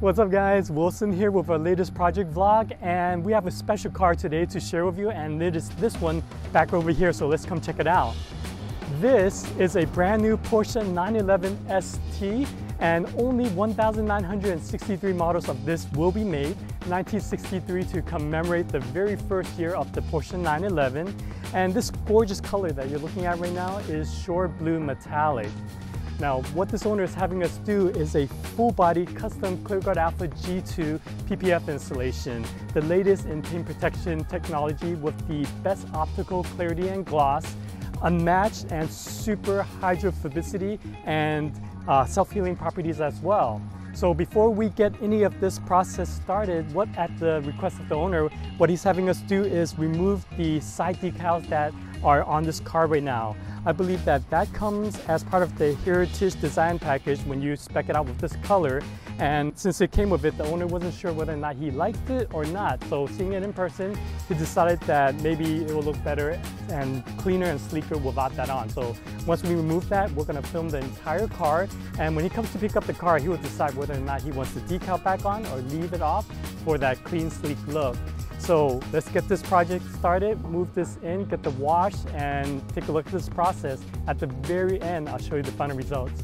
What's up guys, Wilson here with our latest project vlog, and we have a special car today to share with you, and it is this one back over here, so let's come check it out. This is a brand new Porsche 911 ST, and only 1,963 models of this will be made, 1963, to commemorate the very first year of the Porsche 911. And this gorgeous color that you're looking at right now is Shore Blue Metallic. Now, what this owner is having us do is a full-body custom ClearGuard Alpha G2 PPF installation, the latest in paint protection technology with the best optical clarity and gloss, unmatched and super hydrophobicity, and self-healing properties as well. So before we get any of this process started, at the request of the owner, what he's having us do is remove the side decals that are on this car right now. I believe that comes as part of the Heritage design package when you spec it out with this color. And since it came with it, the owner wasn't sure whether or not he liked it or not. So seeing it in person, he decided that maybe it will look better and cleaner and sleeker without that on. So once we remove that, we're gonna film the entire car. And when he comes to pick up the car, he will decide whether or not he wants the decal back on or leave it off for that clean, sleek look. So let's get this project started, move this in, get the wash, and take a look at this process. At the very end, I'll show you the final results.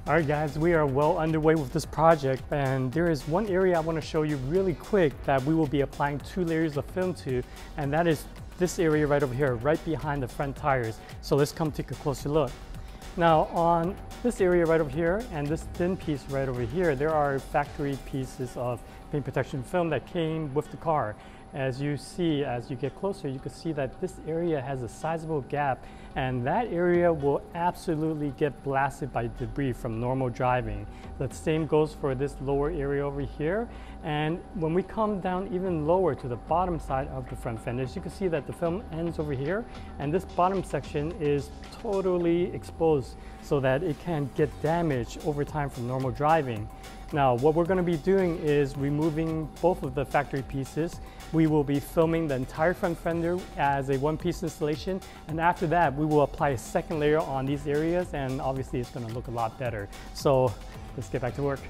Alright guys, we are well underway with this project, and there is one area I want to show you really quick that we will be applying 2 layers of film to, and that is this area right over here, right behind the front tires. So let's come take a closer look. Now on this area right over here and this thin piece right over here, there are factory pieces of paint protection film that came with the car. As you see, as you get closer, you can see that this area has a sizable gap, and that area will absolutely get blasted by debris from normal driving. The same goes for this lower area over here. And when we come down even lower to the bottom side of the front fenders, you can see that the film ends over here, and this bottom section is totally exposed so that it can get damaged over time from normal driving. Now, what we're going to be doing is removing both of the factory pieces. We will be filming the entire front fender as a one-piece installation, and after that we will apply a second layer on these areas, and obviously it's going to look a lot better. So let's get back to work.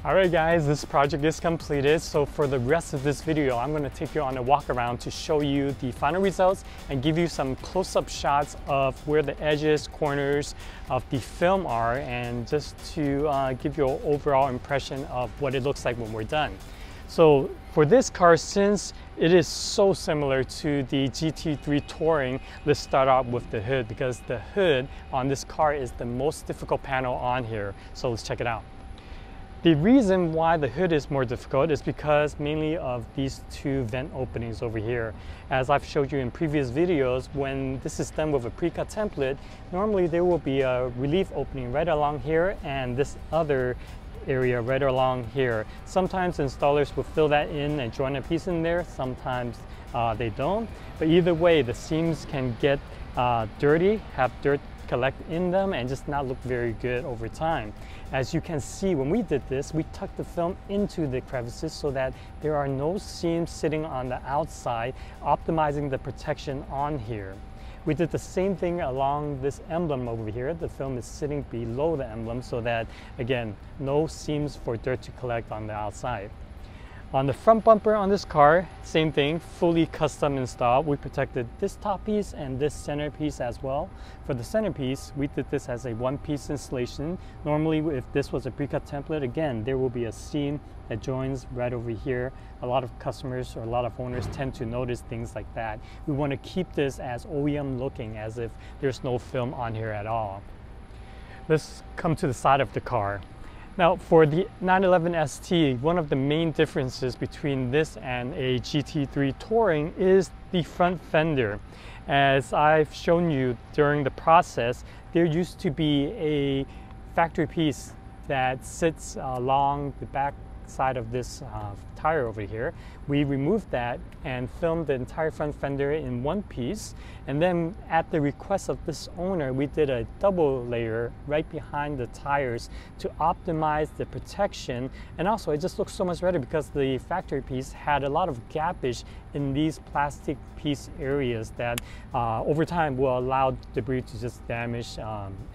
Alright guys, this project is completed. So for the rest of this video, I'm going to take you on a walk around to show you the final results and give you some close-up shots of where the edges, corners of the film are, and just to give you an overall impression of what it looks like when we're done. So for this car, since it is so similar to the GT3 Touring, let's start out with the hood, because the hood on this car is the most difficult panel on here. So let's check it out. The reason why the hood is more difficult is because mainly of these two vent openings over here. As I've showed you in previous videos, when this is done with a pre-cut template, normally there will be a relief opening right along here and this other area right along here. Sometimes installers will fill that in and join a piece in there, sometimes they don't. But either way, the seams can get dirty, have dirt collect in them, and just not look very good over time. As you can see, when we did this, we tucked the film into the crevices so that there are no seams sitting on the outside, optimizing the protection on here. We did the same thing along this emblem over here. The film is sitting below the emblem so that, again, no seams for dirt to collect on the outside. On the front bumper on this car, same thing, fully custom installed. We protected this top piece and this centerpiece as well. For the centerpiece, we did this as a one-piece installation. Normally, if this was a pre-cut template, again, there will be a seam that joins right over here. A lot of customers or a lot of owners tend to notice things like that. We want to keep this as OEM looking, as if there's no film on here at all. Let's come to the side of the car. Now for the 911 ST, one of the main differences between this and a GT3 Touring is the front fender. As I've shown you during the process, there used to be a factory piece that sits along the back side of this tire over here. We removed that and filmed the entire front fender in one piece, and then at the request of this owner, we did a double layer right behind the tires to optimize the protection. And also it just looks so much better because the factory piece had a lot of gappage in these plastic piece areas that over time will allow debris to just damage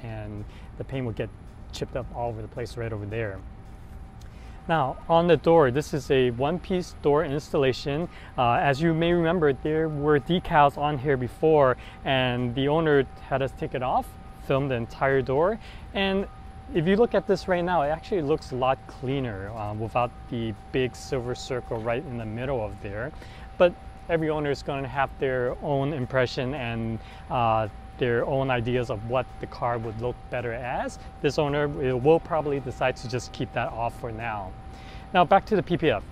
and the paint will get chipped up all over the place right over there. Now on the door, this is a one-piece door installation. As you may remember, there were decals on here before and the owner had us take it off, film the entire door, and if you look at this right now, it actually looks a lot cleaner without the big silver circle right in the middle of there. But every owner is going to have their own impression and their own ideas of what the car would look better as. This owner will probably decide to just keep that off for now. Now back to the PPF.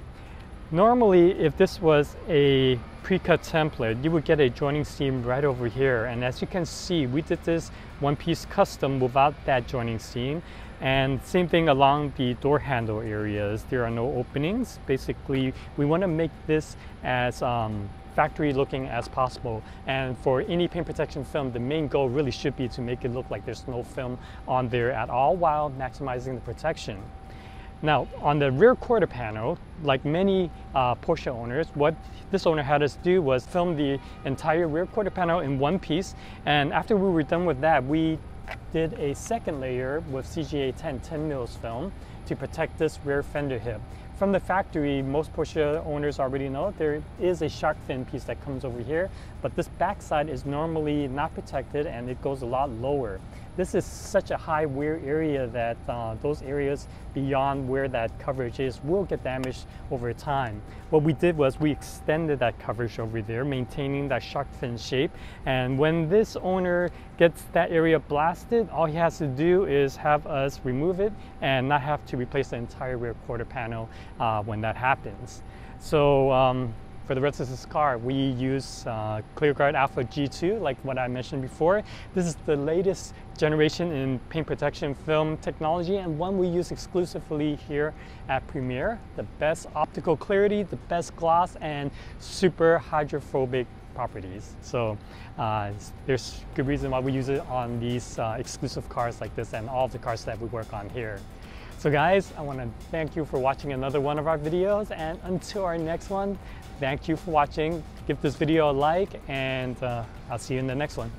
Normally, if this was a pre-cut template, you would get a joining seam right over here. And as you can see, we did this one-piece custom without that joining seam. And same thing along the door handle areas. There are no openings. Basically, we want to make this as factory looking as possible, and for any paint protection film, the main goal really should be to make it look like there's no film on there at all while maximizing the protection. Now on the rear quarter panel, like many Porsche owners, what this owner had us do was film the entire rear quarter panel in one piece, and after we were done with that, we did a second layer with CGA 10 mils film to protect this rear fender hip. From the factory, most Porsche owners already know there is a shark fin piece that comes over here, but this backside is normally not protected and it goes a lot lower. This is such a high wear area that those areas beyond where that coverage is will get damaged over time. What we did was we extended that coverage over there, maintaining that shark fin shape. And when this owner gets that area blasted, all he has to do is have us remove it and not have to replace the entire rear quarter panel when that happens. So for the rest of this car, we use ClearGuard Alpha G2, like what I mentioned before. This is the latest generation in paint protection film technology, and one we use exclusively here at Premier. The best optical clarity, the best gloss, and super hydrophobic properties. So there's good reason why we use it on these exclusive cars like this and all of the cars that we work on here. So guys, I want to thank you for watching another one of our videos, and until our next one, thank you for watching. Give this video a like, and I'll see you in the next one.